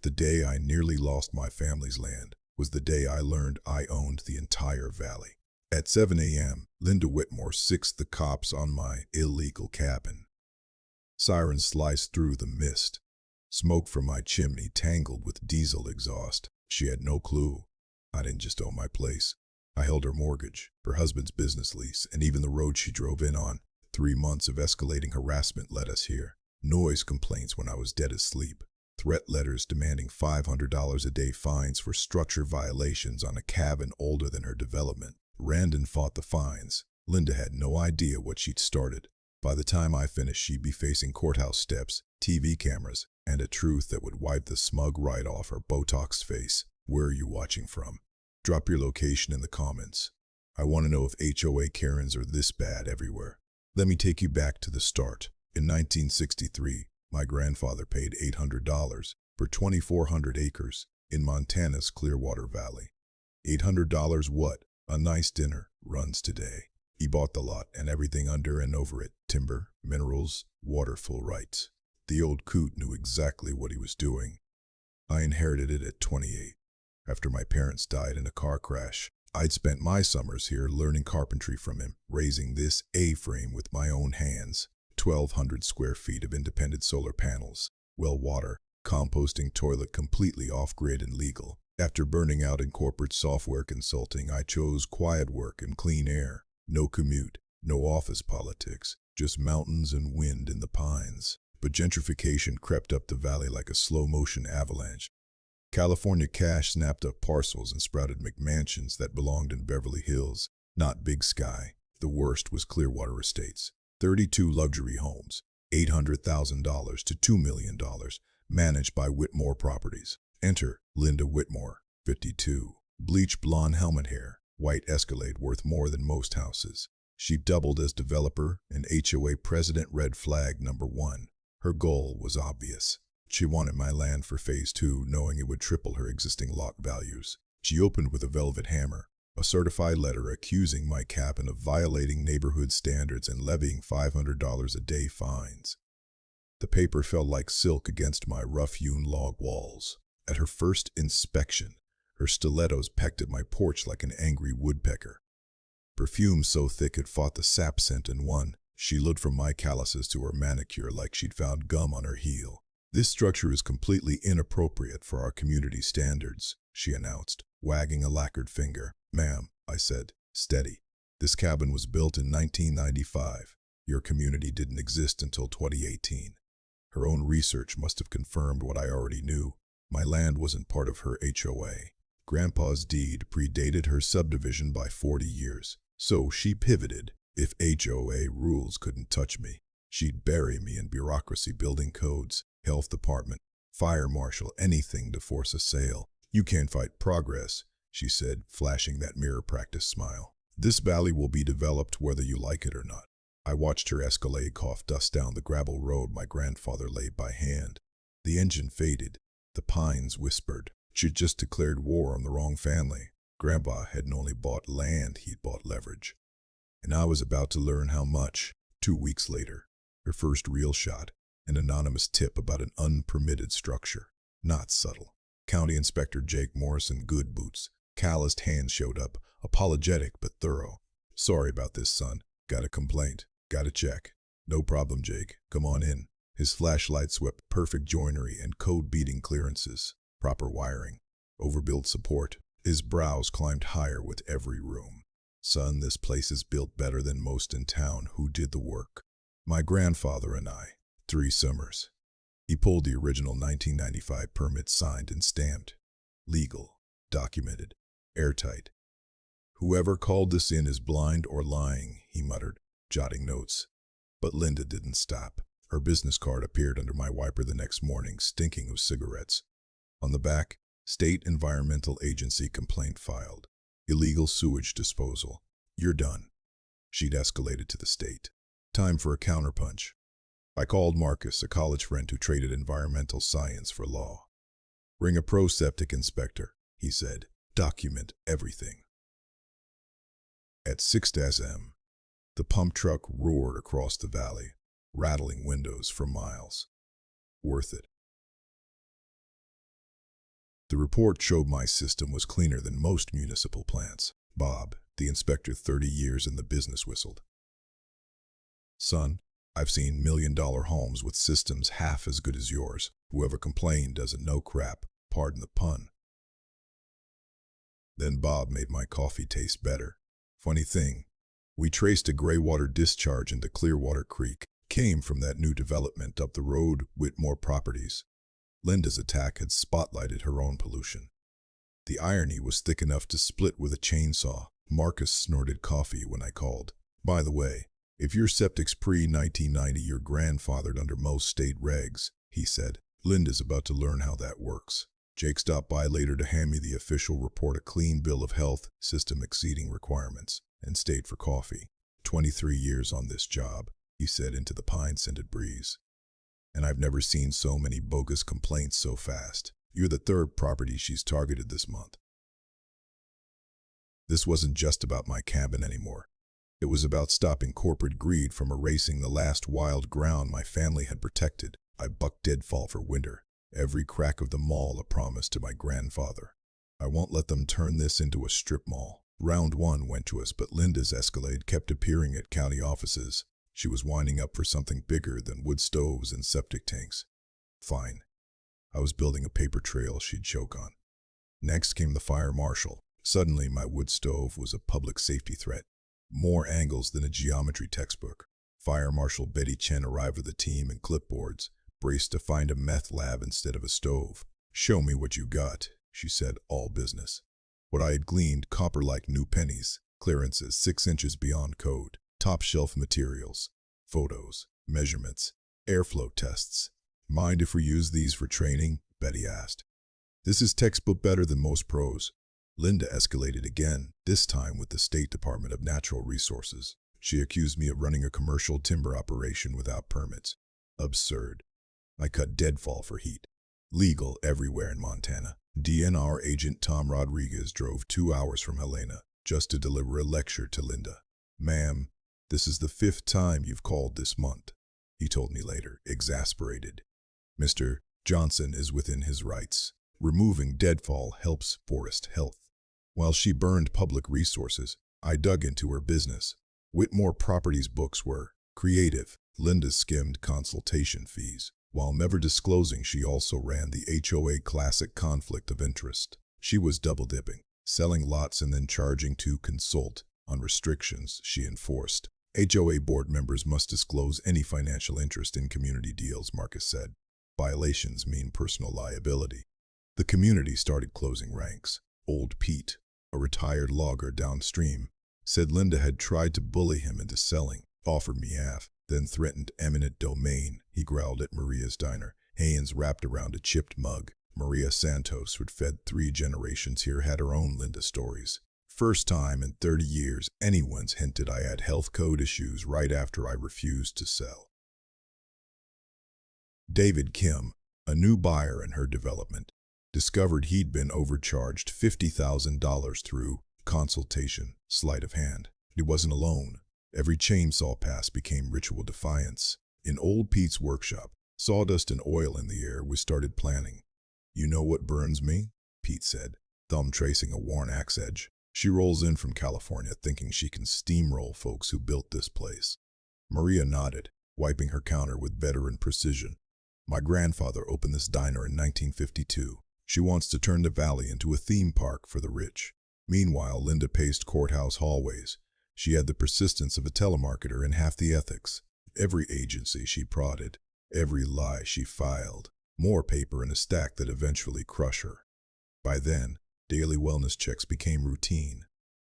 The day I nearly lost my family's land was the day I learned I owned the entire valley. At 7 a.m., Linda Whitmore sixed the cops on my illegal cabin. Sirens sliced through the mist. Smoke from my chimney tangled with diesel exhaust. She had no clue. I didn't just own my place. I held her mortgage, her husband's business lease, and even the road she drove in on. 3 months of escalating harassment led us here. Noise complaints when I was dead asleep. Threat letters demanding $500 a day fines for structure violations on a cabin older than her development. Randon fought the fines. Linda had no idea what she'd started. By the time I finished, she'd be facing courthouse steps, TV cameras, and a truth that would wipe the smug right off her Botox face. Where are you watching from? Drop your location in the comments. I want to know if HOA Karens are this bad everywhere. Let me take you back to the start. In 1963, my grandfather paid $800 for 2,400 acres in Montana's Clearwater Valley. $800 what? A nice dinner runs today. He bought the lot and everything under and over it, timber, minerals, water full rights. The old coot knew exactly what he was doing. I inherited it at 28. After my parents died in a car crash, I'd spent my summers here learning carpentry from him, raising this A-frame with my own hands. 1,200 square feet of independent solar panels, well water, composting toilet completely off-grid and legal. After burning out in corporate software consulting, I chose quiet work and clean air. No commute, no office politics, just mountains and wind in the pines. But gentrification crept up the valley like a slow-motion avalanche. California cash snapped up parcels and sprouted McMansions that belonged in Beverly Hills, not Big Sky. The worst was Clearwater Estates. 32 luxury homes, $800,000 to $2 million, managed by Whitmore Properties. Enter Linda Whitmore, 52. Bleach blonde helmet hair, white Escalade worth more than most houses. She doubled as developer and HOA president. Red flag number 1. Her goal was obvious. She wanted my land for phase 2, knowing it would triple her existing lot values. She opened with a velvet hammer, a certified letter accusing my cabin of violating neighborhood standards and levying $500 a day fines. The paper felt like silk against my rough-hewn log walls. At her first inspection, her stilettos pecked at my porch like an angry woodpecker. Perfume so thick it fought the sap scent in one. She looked from my calluses to her manicure like she'd found gum on her heel. This structure is completely inappropriate for our community standards, she announced, wagging a lacquered finger. Ma'am, I said, steady. This cabin was built in 1995. Your community didn't exist until 2018. Her own research must have confirmed what I already knew. My land wasn't part of her HOA. Grandpa's deed predated her subdivision by 40 years. So she pivoted. If HOA rules couldn't touch me, she'd bury me in bureaucracy, building codes, health department, fire marshal, anything to force a sale. You can't fight progress, she said, flashing that mirror practice smile. This valley will be developed whether you like it or not. I watched her Escalade cough dust down the gravel road my grandfather laid by hand. The engine faded. The pines whispered. She'd just declared war on the wrong family. Grandpa hadn't only bought land, he'd bought leverage. And I was about to learn how much. 2 weeks later, her first real shot, an anonymous tip about an unpermitted structure. Not subtle. County Inspector Jake Morrison, good boots, calloused hands showed up, apologetic but thorough. Sorry about this, son. Got a complaint. Got a check. No problem, Jake. Come on in. His flashlight swept perfect joinery and code-beating clearances. Proper wiring. Overbuilt support. His brows climbed higher with every room. Son, this place is built better than most in town. Who did the work? My grandfather and I. 3 summers. He pulled the original 1995 permit, signed and stamped. Legal. Documented. Airtight. Whoever called this in is blind or lying, he muttered, jotting notes. But Linda didn't stop. Her business card appeared under my wiper the next morning, stinking of cigarettes. On the back, State Environmental Agency complaint filed. Illegal sewage disposal. You're done. She'd escalated to the state. Time for a counterpunch. I called Marcus, a college friend who traded environmental science for law. Ring a pro-septic inspector, he said. Document everything. At 6 a.m., the pump truck roared across the valley, rattling windows for miles. Worth it. The report showed my system was cleaner than most municipal plants. Bob, the inspector 30 years in the business, whistled. Son, I've seen million-dollar homes with systems half as good as yours. Whoever complained doesn't know crap, pardon the pun. Then Bob made my coffee taste better. Funny thing, we traced a gray water discharge into Clearwater Creek. Came from that new development up the road, Whitmore Properties. Linda's attack had spotlighted her own pollution. The irony was thick enough to split with a chainsaw. Marcus snorted coffee when I called. By the way, if your septic's pre-1990, you're grandfathered under most state regs, he said. Linda's about to learn how that works. Jake stopped by later to hand me the official report, a clean bill of health, system exceeding requirements, and stayed for coffee. 23 years on this job, he said into the pine-scented breeze. And I've never seen so many bogus complaints so fast. You're the third property she's targeted this month. This wasn't just about my cabin anymore. It was about stopping corporate greed from erasing the last wild ground my family had protected. I bucked deadfall for winter. Every crack of the mall a promise to my grandfather. I won't let them turn this into a strip mall. Round one went to us, but Linda's Escalade kept appearing at county offices. She was winding up for something bigger than wood stoves and septic tanks. Fine. I was building a paper trail she'd choke on. Next came the fire marshal. Suddenly my wood stove was a public safety threat. More angles than a geometry textbook. Fire Marshal Betty Chen arrived with a team and clipboards, braced to find a meth lab instead of a stove. Show me what you got, she said, all business. What I had gleaned, copper like new pennies, clearances 6 inches beyond code, top shelf materials, photos, measurements, airflow tests. Mind if we use these for training? Betty asked. This is textbook better than most pros. Linda escalated again, this time with the State Department of Natural Resources. She accused me of running a commercial timber operation without permits. Absurd. I cut deadfall for heat. Legal everywhere in Montana. DNR agent Tom Rodriguez drove 2 hours from Helena just to deliver a lecture to Linda. Ma'am, this is the 5th time you've called this month, he told me later, exasperated. Mr. Johnson is within his rights. Removing deadfall helps forest health. While she burned public resources, I dug into her business. Whitmore Properties books were creative. Linda skimmed consultation fees. While never disclosing she also ran the HOA classic conflict of interest. She was double-dipping, selling lots and then charging to consult on restrictions she enforced. HOA board members must disclose any financial interest in community deals, Marcus said. Violations mean personal liability. The community started closing ranks. Old Pete, a retired logger downstream, said Linda had tried to bully him into selling, offered me half, then threatened eminent domain. He growled at Maria's diner, hands wrapped around a chipped mug. Maria Santos, who'd fed 3 generations here, had her own Linda stories. First time in 30 years anyone's hinted I had health code issues right after I refused to sell. David Kim, a new buyer in her development, discovered he'd been overcharged $50,000 through consultation, sleight of hand. He wasn't alone. Every chainsaw pass became ritual defiance. In Old Pete's workshop, sawdust and oil in the air, we started planning. You know what burns me? Pete said, thumb tracing a worn axe edge. She rolls in from California thinking she can steamroll folks who built this place. Maria nodded, wiping her counter with veteran precision. My grandfather opened this diner in 1952. She wants to turn the valley into a theme park for the rich. Meanwhile, Linda paced courthouse hallways. She had the persistence of a telemarketer and half the ethics. Every agency she prodded, every lie she filed, more paper in a stack that eventually crushed her. By then, daily wellness checks became routine.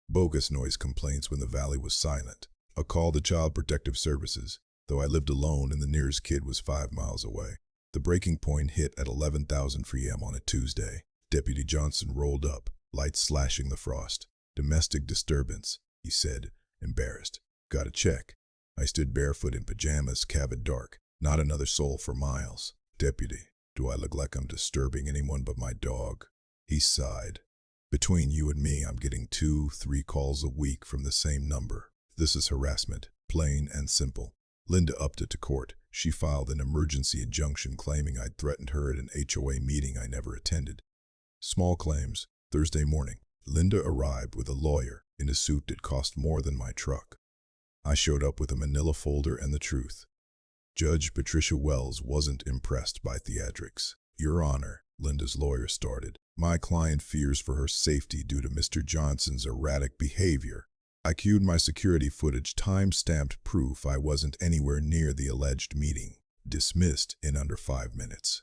Bogus noise complaints when the valley was silent. A call to Child Protective Services, though I lived alone and the nearest kid was 5 miles away. The breaking point hit at 11,000 p.m. on a Tuesday. Deputy Johnson rolled up, lights slashing the frost. Domestic disturbance, he said, embarrassed. Got a check. I stood barefoot in pajamas, cabin dark. Not another soul for miles. Deputy, do I look like I'm disturbing anyone but my dog? He sighed. Between you and me, I'm getting 2-3 calls a week from the same number. This is harassment, plain and simple. Linda upped it to court. She filed an emergency injunction claiming I'd threatened her at an HOA meeting I never attended. Small claims. Thursday morning, Linda arrived with a lawyer in a suit that cost more than my truck. I showed up with a manila folder and the truth. Judge Patricia Wells wasn't impressed by theatrics. Your Honor, Linda's lawyer started. My client fears for her safety due to Mr. Johnson's erratic behavior. I cued my security footage, time-stamped proof I wasn't anywhere near the alleged meeting. Dismissed in under 5 minutes.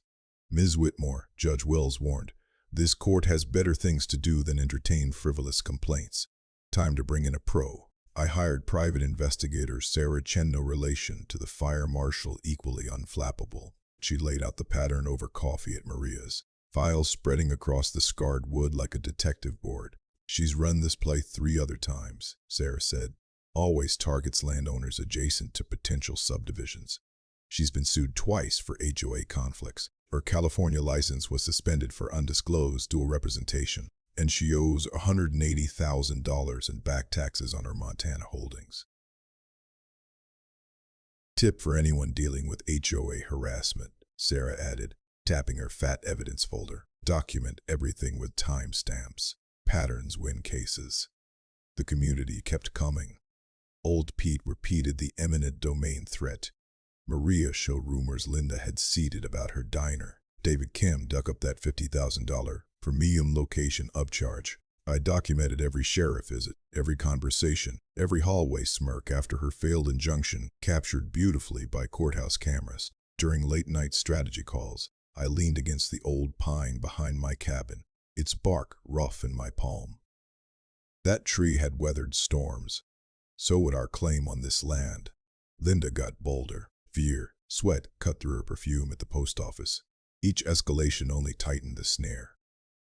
Ms. Whitmore, Judge Wells warned, this court has better things to do than entertain frivolous complaints. Time to bring in a pro. I hired private investigator Sarah Chen, no relation to the fire marshal, equally unflappable. She laid out the pattern over coffee at Maria's, files spreading across the scarred wood like a detective board. She's run this play 3 other times, Sarah said. Always targets landowners adjacent to potential subdivisions. She's been sued twice for HOA conflicts. Her California license was suspended for undisclosed dual representation, and she owes $180,000 in back taxes on her Montana holdings. Tip for anyone dealing with HOA harassment, Sarah added, tapping her fat evidence folder. Document everything with timestamps. Patterns win cases. The community kept coming. Old Pete repeated the eminent domain threat. Maria showed rumors Linda had seeded about her diner. David Kim dug up that $50,000 for medium location upcharge. I documented every sheriff visit, every conversation, every hallway smirk after her failed injunction, captured beautifully by courthouse cameras. During late-night strategy calls, I leaned against the old pine behind my cabin, its bark rough in my palm. That tree had weathered storms. So would our claim on this land. Linda got bolder. Fear, sweat cut through her perfume at the post office. Each escalation only tightened the snare.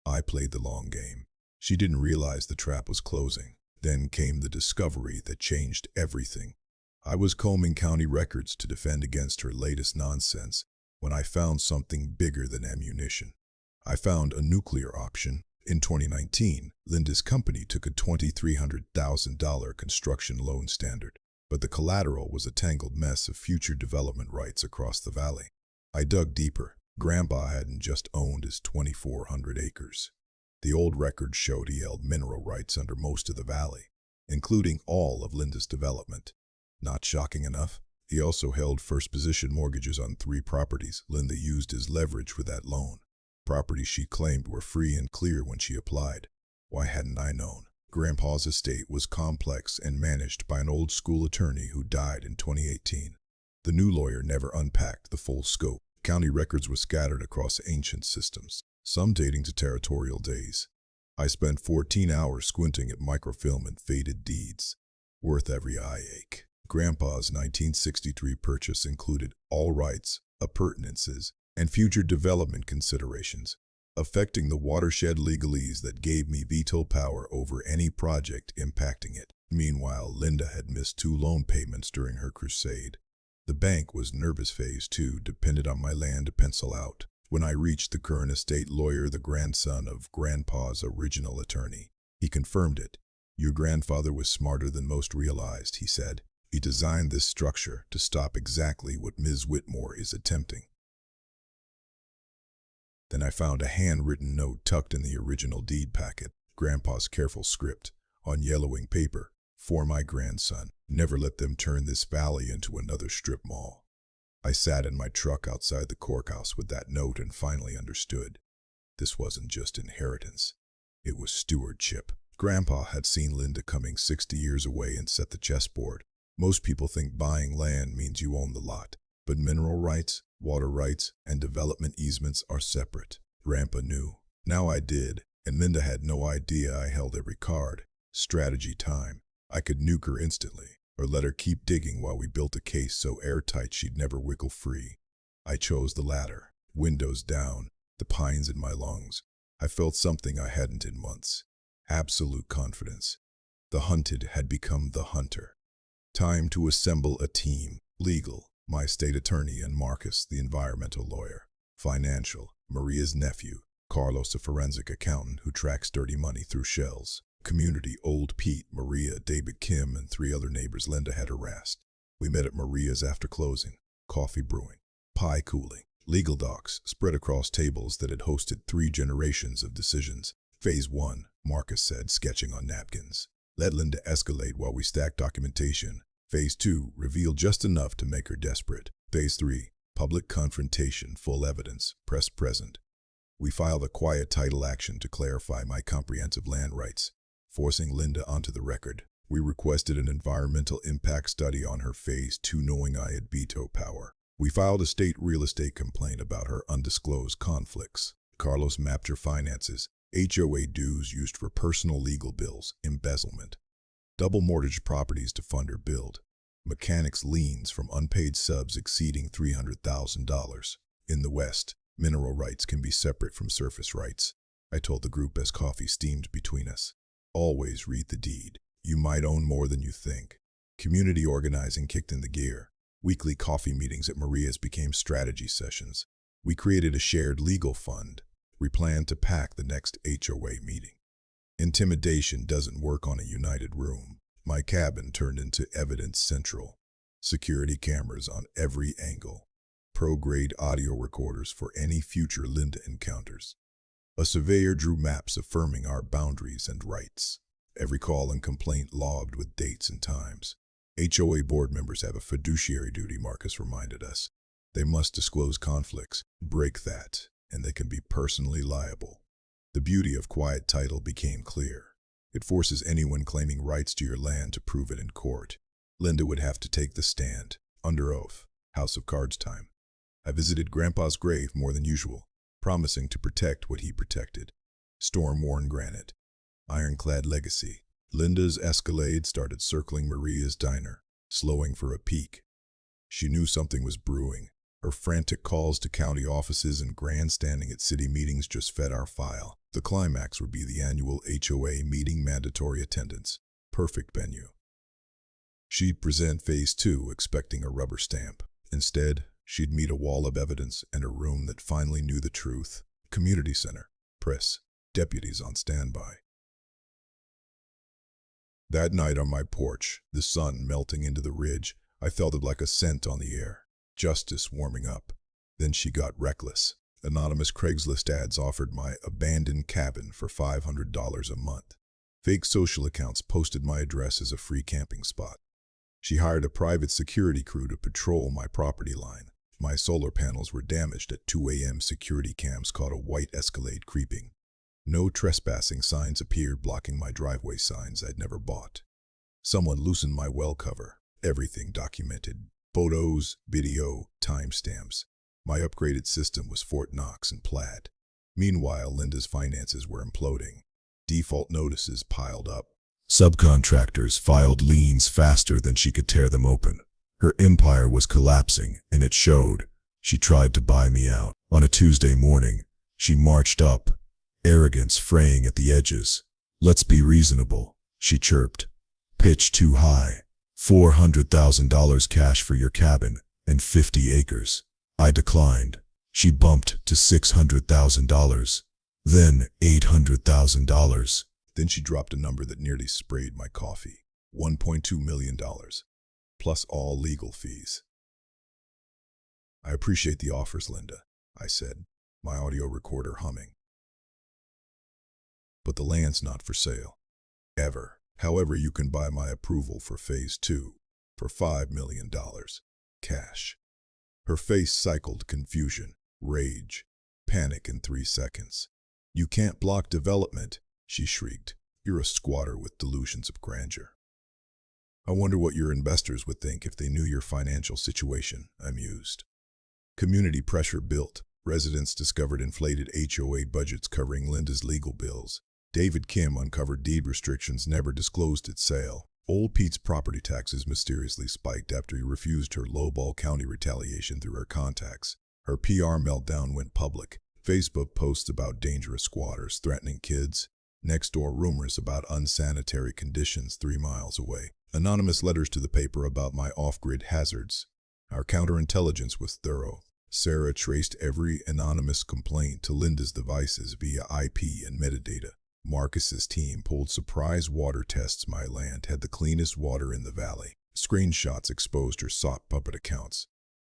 I played the long game. She didn't realize the trap was closing. Then came the discovery that changed everything. I was combing county records to defend against her latest nonsense when I found something bigger than ammunition. I found a nuclear option. In 2019, Linda's company took a $2,300,000 construction loan standard, but the collateral was a tangled mess of future development rights across the valley. I dug deeper. Grandpa hadn't just owned his 2,400 acres. The old record showed he held mineral rights under most of the valley, including all of Linda's development. Not shocking enough, he also held first position mortgages on 3 properties Linda used as leverage for that loan. Properties she claimed were free and clear when she applied. Why hadn't I known? Grandpa's estate was complex and managed by an old-school attorney who died in 2018. The new lawyer never unpacked the full scope. County records were scattered across ancient systems, some dating to territorial days. I spent 14 hours squinting at microfilm and faded deeds, worth every eye ache. Grandpa's 1963 purchase included all rights, appurtenances, and future development considerations, affecting the watershed legalese that gave me veto power over any project impacting it. Meanwhile, Linda had missed 2 loan payments during her crusade. The bank was nervous. Phase 2 depended on my land to pencil out. When I reached the current estate lawyer, the grandson of Grandpa's original attorney, he confirmed it. Your grandfather was smarter than most realized, he said. He designed this structure to stop exactly what Ms. Whitmore is attempting. Then I found a handwritten note tucked in the original deed packet, Grandpa's careful script, on yellowing paper. For my grandson, never let them turn this valley into another strip mall. I sat in my truck outside the courthouse with that note and finally understood. This wasn't just inheritance. It was stewardship. Grandpa had seen Linda coming 60 years away and set the chessboard. Most people think buying land means you own the lot, but mineral rights, water rights, and development easements are separate. Grandpa knew. Now I did, and Linda had no idea I held every card. Strategy time. I could nuke her instantly, or let her keep digging while we built a case so airtight she'd never wiggle free. I chose the latter. Windows down, the pines in my lungs. I felt something I hadn't in months. Absolute confidence. The hunted had become the hunter. Time to assemble a team. Legal, my state attorney, and Marcus, the environmental lawyer. Financial, Maria's nephew, Carlos, a forensic accountant who tracks dirty money through shells. Community, Old Pete, Maria, David Kim, and 3 other neighbors Linda had harassed. We met at Maria's after closing. Coffee brewing, pie cooling. Legal docs spread across tables that had hosted 3 generations of decisions. Phase 1, Marcus said, sketching on napkins. Let Linda escalate while we stack documentation. Phase 2, reveal just enough to make her desperate. Phase 3, public confrontation, full evidence, press present. We filed a quiet title action to clarify my comprehensive land rights, forcing Linda onto the record. We requested an environmental impact study on her Phase 2, knowing I had veto power. We filed a state real estate complaint about her undisclosed conflicts. Carlos mapped her finances, HOA dues used for personal legal bills, embezzlement, double mortgage properties to fund her build, mechanics liens from unpaid subs exceeding $300,000. In the West, mineral rights can be separate from surface rights, I told the group as coffee steamed between us. Always read the deed. You might own more than you think. Community organizing kicked into gear. Weekly coffee meetings at Maria's became strategy sessions. We created a shared legal fund. We planned to pack the next HOA meeting. Intimidation doesn't work on a united room. My cabin turned into evidence central. Security cameras on every angle. Pro-grade audio recorders for any future Linda encounters. A surveyor drew maps affirming our boundaries and rights. Every call and complaint logged with dates and times. HOA board members have a fiduciary duty, Marcus reminded us. They must disclose conflicts, break that, and they can be personally liable. The beauty of quiet title became clear. It forces anyone claiming rights to your land to prove it in court. Linda would have to take the stand, under oath. House of Cards time. I visited Grandpa's grave more than usual, promising to protect what he protected. Storm-worn granite. Ironclad legacy. Linda's Escalade started circling Maria's diner, slowing for a peek. She knew something was brewing. Her frantic calls to county offices and grandstanding at city meetings just fed our file. The climax would be the annual HOA meeting, mandatory attendance. Perfect venue. She'd present Phase 2 expecting a rubber stamp. Instead, she'd meet a wall of evidence and a room that finally knew the truth. Community center, press, deputies on standby. That night on my porch, the sun melting into the ridge, I felt it like a scent on the air. Justice warming up. Then she got reckless. Anonymous Craigslist ads offered my abandoned cabin for $500 a month. Fake social accounts posted my address as a free camping spot. She hired a private security crew to patrol my property line. My solar panels were damaged at 2 a.m. Security cams caught a white Escalade creeping. No trespassing signs appeared, blocking my driveway signs I'd never bought. Someone loosened my well cover. Everything documented. Photos, video, timestamps. My upgraded system was Fort Knox and Plaid. Meanwhile, Linda's finances were imploding. Default notices piled up. Subcontractors filed liens faster than she could tear them open. Her empire was collapsing, and it showed. She tried to buy me out. On a Tuesday morning, she marched up, arrogance fraying at the edges. Let's be reasonable, she chirped. Pitch too high. $400,000 cash for your cabin and 50 acres. I declined. She bumped to $600,000, then $800,000. Then she dropped a number that nearly sprayed my coffee. $1.2 million, plus all legal fees. I appreciate the offers, Linda, I said, my audio recorder humming. But the land's not for sale. Ever. However, you can buy my approval for Phase 2 for $5 million. Cash. Her face cycled confusion, rage, panic in 3 seconds. You can't block development, she shrieked. You're a squatter with delusions of grandeur. I wonder what your investors would think if they knew your financial situation, I mused. Community pressure built. Residents discovered inflated HOA budgets covering Linda's legal bills. David Kim uncovered deed restrictions never disclosed at sale. Old Pete's property taxes mysteriously spiked after he refused her lowball county retaliation through her contacts. Her PR meltdown went public. Facebook posts about dangerous squatters threatening kids. Next-door rumors about unsanitary conditions 3 miles away. Anonymous letters to the paper about my off-grid hazards. Our counterintelligence was thorough. Sarah traced every anonymous complaint to Linda's devices via IP and metadata. Marcus's team pulled surprise water tests. My land had the cleanest water in the valley. Screenshots exposed her sock puppet accounts.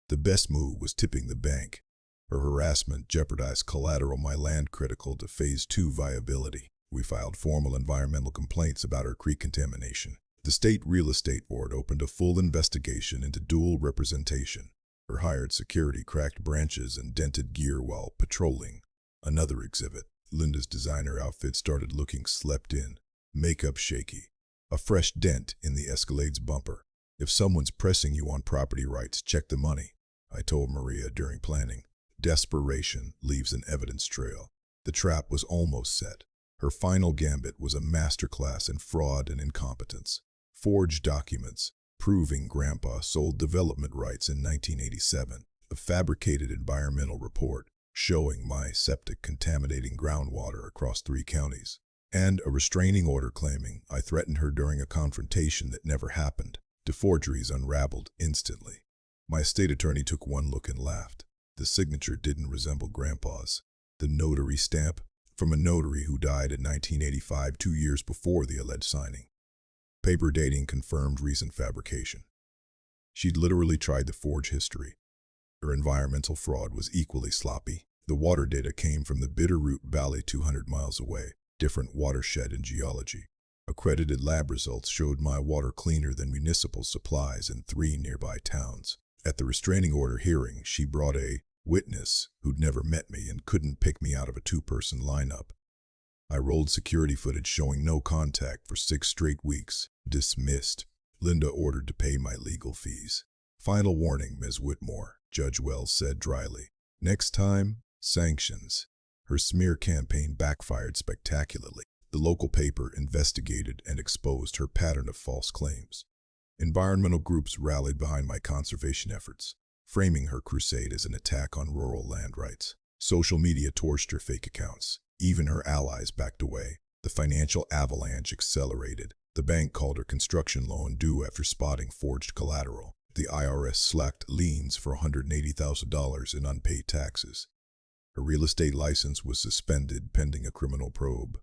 The best move was tipping the bank. Her harassment jeopardized collateral my land critical to Phase 2 viability. We filed formal environmental complaints about her creek contamination. The State Real Estate Board opened a full investigation into dual representation. Her hired security cracked branches and dented gear while patrolling. Another exhibit. Linda's designer outfit started looking slept in, makeup shaky, a fresh dent in the Escalade's bumper. If someone's pressing you on property rights, check the money, I told Maria during planning. Desperation leaves an evidence trail. The trap was almost set. Her final gambit was a masterclass in fraud and incompetence. Forged documents proving Grandpa sold development rights in 1987, a fabricated environmental report showing my septic contaminating groundwater across 3 counties, and a restraining order claiming I threatened her during a confrontation that never happened. The forgeries unraveled instantly. My estate attorney took one look and laughed. The signature didn't resemble Grandpa's. The notary stamp, from a notary who died in 1985, 2 years before the alleged signing. Paper dating confirmed recent fabrication. She'd literally tried to forge history. Her environmental fraud was equally sloppy. The water data came from the Bitterroot Valley 200 miles away, different watershed in geology. Accredited lab results showed my water cleaner than municipal supplies in 3 nearby towns. At the restraining order hearing, she brought a witness who'd never met me and couldn't pick me out of a 2-person lineup. I rolled security footage showing no contact for 6 straight weeks. Dismissed. Linda ordered to pay my legal fees. Final warning, Ms. Whitmore, Judge Wells said dryly. Next time, sanctions. Her smear campaign backfired spectacularly. The local paper investigated and exposed her pattern of false claims. Environmental groups rallied behind my conservation efforts, framing her crusade as an attack on rural land rights. Social media torched her fake accounts. Even her allies backed away. The financial avalanche accelerated. The bank called her construction loan due after spotting forged collateral. The IRS slacked liens for $180,000 in unpaid taxes. Her real estate license was suspended pending a criminal probe.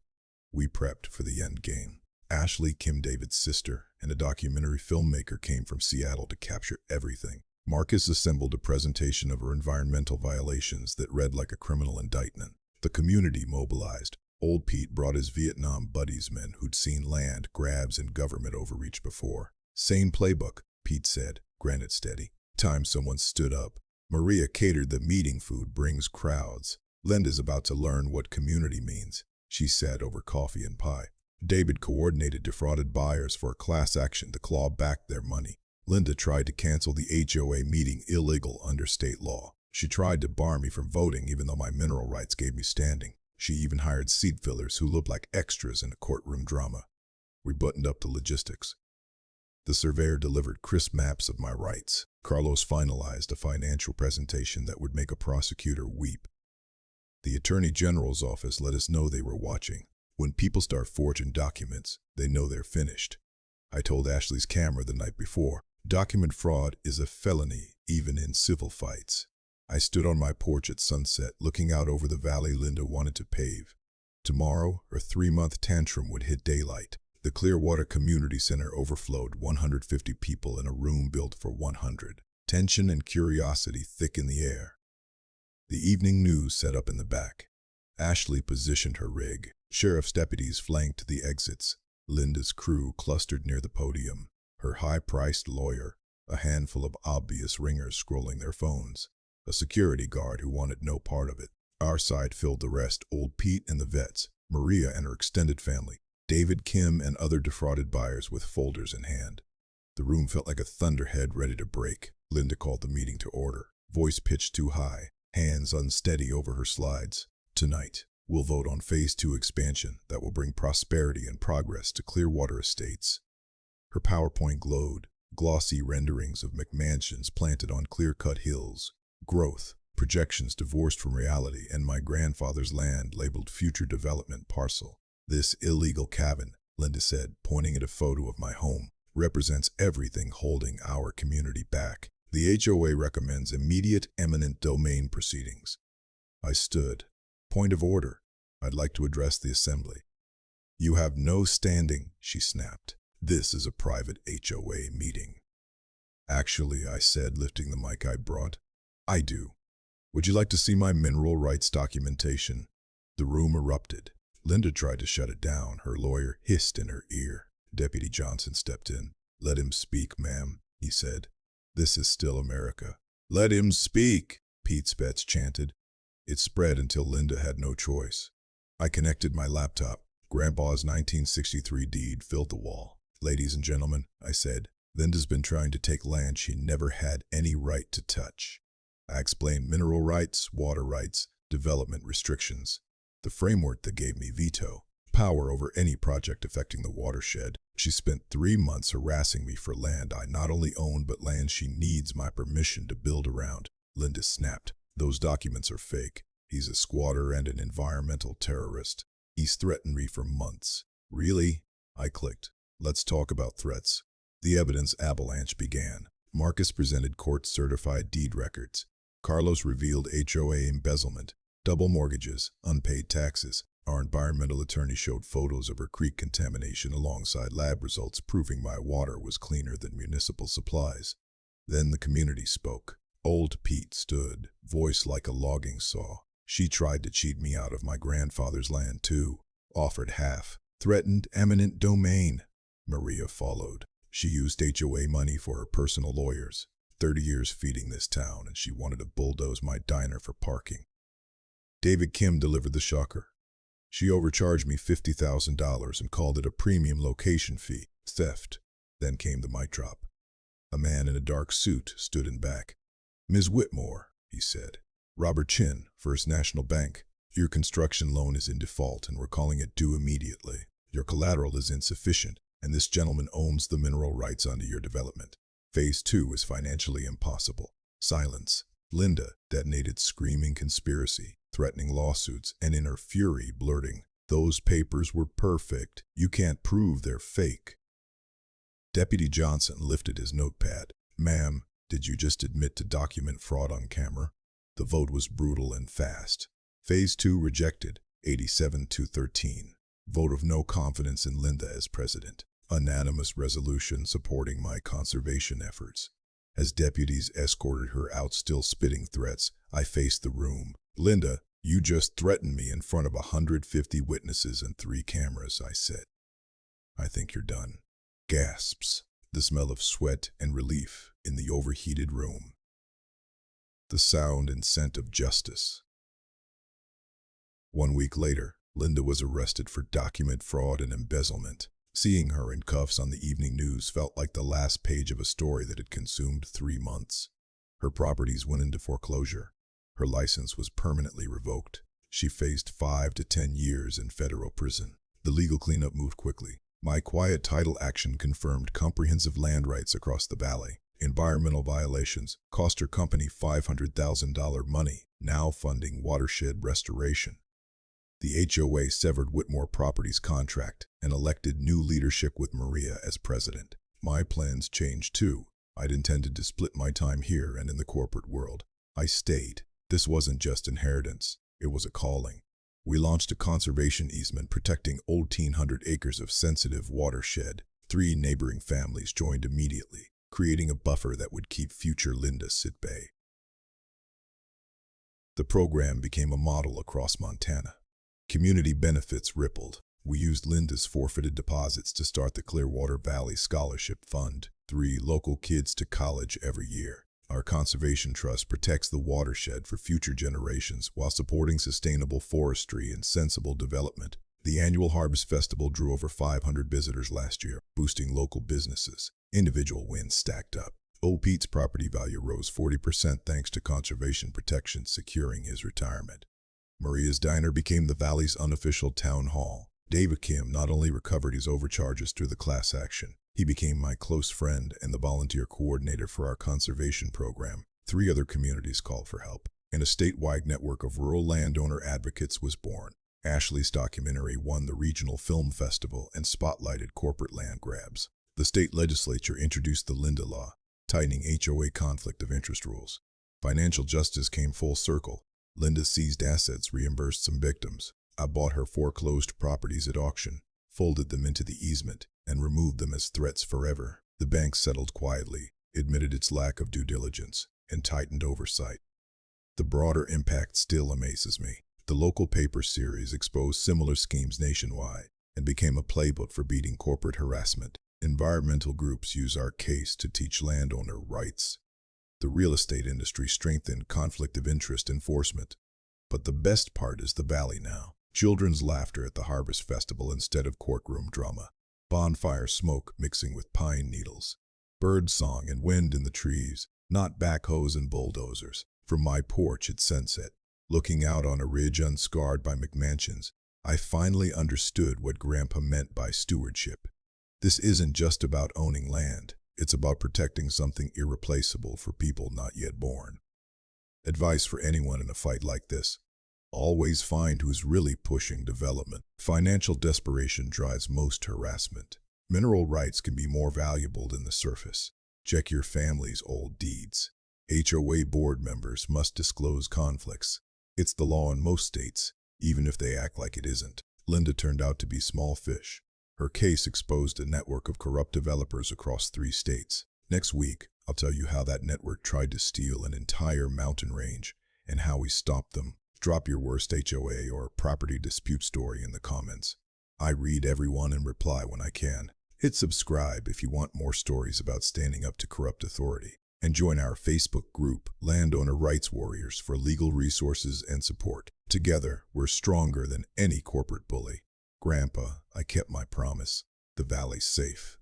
We prepped for the end game. Ashley, Kim David's sister, and a documentary filmmaker came from Seattle to capture everything. Marcus assembled a presentation of her environmental violations that read like a criminal indictment. The community mobilized. Old Pete brought his Vietnam buddies, men who'd seen land grabs and government overreach before. Same playbook, Pete said, granted steady. Time someone stood up. Maria catered the meeting. Food brings crowds. Linda's about to learn what community means, she said over coffee and pie. David coordinated defrauded buyers for a class action to claw back their money. Linda tried to cancel the HOA meeting, illegal under state law. She tried to bar me from voting even though my mineral rights gave me standing. She even hired seat fillers who looked like extras in a courtroom drama. We buttoned up the logistics. The surveyor delivered crisp maps of my rights. Carlos finalized a financial presentation that would make a prosecutor weep. The Attorney General's office let us know they were watching. When people start forging documents, they know they're finished. I told Ashley's camera the night before, document fraud is a felony even in civil fights. I stood on my porch at sunset, looking out over the valley Linda wanted to pave. Tomorrow, her 3-month tantrum would hit daylight. The Clearwater Community Center overflowed, 150 people in a room built for 100. Tension and curiosity thick in the air. The evening news set up in the back. Ashley positioned her rig. Sheriff's deputies flanked the exits. Linda's crew clustered near the podium. Her high-priced lawyer, a handful of obvious ringers scrolling their phones. A security guard who wanted no part of it. Our side filled the rest, Old Pete and the vets, Maria and her extended family, David, Kim, and other defrauded buyers with folders in hand. The room felt like a thunderhead ready to break. Linda called the meeting to order, voice pitched too high, hands unsteady over her slides. Tonight, we'll vote on Phase 2 expansion that will bring prosperity and progress to Clearwater Estates. Her PowerPoint glowed, glossy renderings of McMansions planted on clear-cut hills. Growth, projections divorced from reality, and my grandfather's land labeled future development parcel. This illegal cabin, Linda said, pointing at a photo of my home, represents everything holding our community back. The HOA recommends immediate eminent domain proceedings. I stood. Point of order. I'd like to address the assembly. You have no standing, she snapped. This is a private HOA meeting. Actually, I said, lifting the mic I brought, I do. Would you like to see my mineral rights documentation? The room erupted. Linda tried to shut it down. Her lawyer hissed in her ear. Deputy Johnson stepped in. "Let him speak, ma'am," he said. "This is still America." "Let him speak," Pete Spetz chanted. It spread until Linda had no choice. I connected my laptop. Grandpa's 1963 deed filled the wall. "Ladies and gentlemen," I said, "Linda's been trying to take land she never had any right to touch." I explained mineral rights, water rights, development restrictions, the framework that gave me veto power over any project affecting the watershed. She spent 3 months harassing me for land I not only own but land she needs my permission to build around. Linda snapped. "Those documents are fake. He's a squatter and an environmental terrorist. He's threatened me for months." "Really?" I clicked. "Let's talk about threats." The evidence avalanche began. Marcus presented court-certified deed records. Carlos revealed HOA embezzlement, double mortgages, unpaid taxes. Our environmental attorney showed photos of her creek contamination alongside lab results proving my water was cleaner than municipal supplies. Then the community spoke. Old Pete stood, voice like a logging saw. "She tried to cheat me out of my grandfather's land too. Offered half. Threatened eminent domain." Maria followed. "She used HOA money for her personal lawyers. 30 years feeding this town, and she wanted to bulldoze my diner for parking." David Kim delivered the shocker. "She overcharged me $50,000 and called it a premium location fee. Theft." Then came the mic drop. A man in a dark suit stood in back. "Ms. Whitmore," he said. "Robert Chin, First National Bank. Your construction loan is in default and we're calling it due immediately. Your collateral is insufficient, and this gentleman owns the mineral rights under your development. Phase 2 is financially impossible." Silence. Linda detonated screaming conspiracy, threatening lawsuits, and in her fury blurting, "Those papers were perfect. You can't prove they're fake." Deputy Johnson lifted his notepad. "Ma'am, did you just admit to document fraud on camera?" The vote was brutal and fast. Phase 2 rejected, 87-13. Vote of no confidence in Linda as president. Unanimous resolution supporting my conservation efforts. As deputies escorted her out still spitting threats, I faced the room. "Linda, you just threatened me in front of 150 witnesses and 3 cameras," I said. "I think you're done." Gasps. The smell of sweat and relief in the overheated room. The sound and scent of justice. 1 week later, Linda was arrested for document fraud and embezzlement. Seeing her in cuffs on the evening news felt like the last page of a story that had consumed 3 months. Her properties went into foreclosure. Her license was permanently revoked. She faced 5 to 10 years in federal prison. The legal cleanup moved quickly. My quiet title action confirmed comprehensive land rights across the valley. Environmental violations cost her company $500,000 money, now funding watershed restoration. The HOA severed Whitmore Properties contract and elected new leadership with Maria as president. My plans changed too. I'd intended to split my time here and in the corporate world. I stayed. This wasn't just inheritance, it was a calling. We launched a conservation easement protecting 1,800 acres of sensitive watershed. 3 neighboring families joined immediately, creating a buffer that would keep future Lindas at bay. The program became a model across Montana. Community benefits rippled. We used Linda's forfeited deposits to start the Clearwater Valley Scholarship Fund, 3 local kids to college every year. Our conservation trust protects the watershed for future generations while supporting sustainable forestry and sensible development. The annual Harvest Festival drew over 500 visitors last year, boosting local businesses. Individual wins stacked up. Old Pete's property value rose 40% thanks to conservation protection securing his retirement. Maria's Diner became the valley's unofficial town hall. David Kim not only recovered his overcharges through the class action, he became my close friend and the volunteer coordinator for our conservation program. 3 other communities called for help, and a statewide network of rural landowner advocates was born. Ashley's documentary won the regional film festival and spotlighted corporate land grabs. The state legislature introduced the Linda Law, tightening HOA conflict of interest rules. Financial justice came full circle. Linda seized assets, reimbursed some victims. I bought her foreclosed properties at auction, folded them into the easement, and removed them as threats forever. The bank settled quietly, admitted its lack of due diligence, and tightened oversight. The broader impact still amazes me. The local paper series exposed similar schemes nationwide and became a playbook for beating corporate harassment. Environmental groups use our case to teach landowner rights. The real estate industry strengthened conflict of interest enforcement. But the best part is the valley now. Children's laughter at the Harvest Festival instead of courtroom drama. Bonfire smoke mixing with pine needles. Bird song and wind in the trees, not backhoes and bulldozers. From my porch at sunset, looking out on a ridge unscarred by McMansions, I finally understood what Grandpa meant by stewardship. This isn't just about owning land. It's about protecting something irreplaceable for people not yet born. Advice for anyone in a fight like this: always find who's really pushing development. Financial desperation drives most harassment. Mineral rights can be more valuable than the surface. Check your family's old deeds. HOA board members must disclose conflicts. It's the law in most states, even if they act like it isn't. Linda turned out to be small fish. Her case exposed a network of corrupt developers across 3 states. Next week, I'll tell you how that network tried to steal an entire mountain range and how we stopped them. Drop your worst HOA or property dispute story in the comments. I read everyone and reply when I can. Hit subscribe if you want more stories about standing up to corrupt authority. And join our Facebook group, Landowner Rights Warriors, for legal resources and support. Together, we're stronger than any corporate bully. Grandpa, I kept my promise. The valley's safe.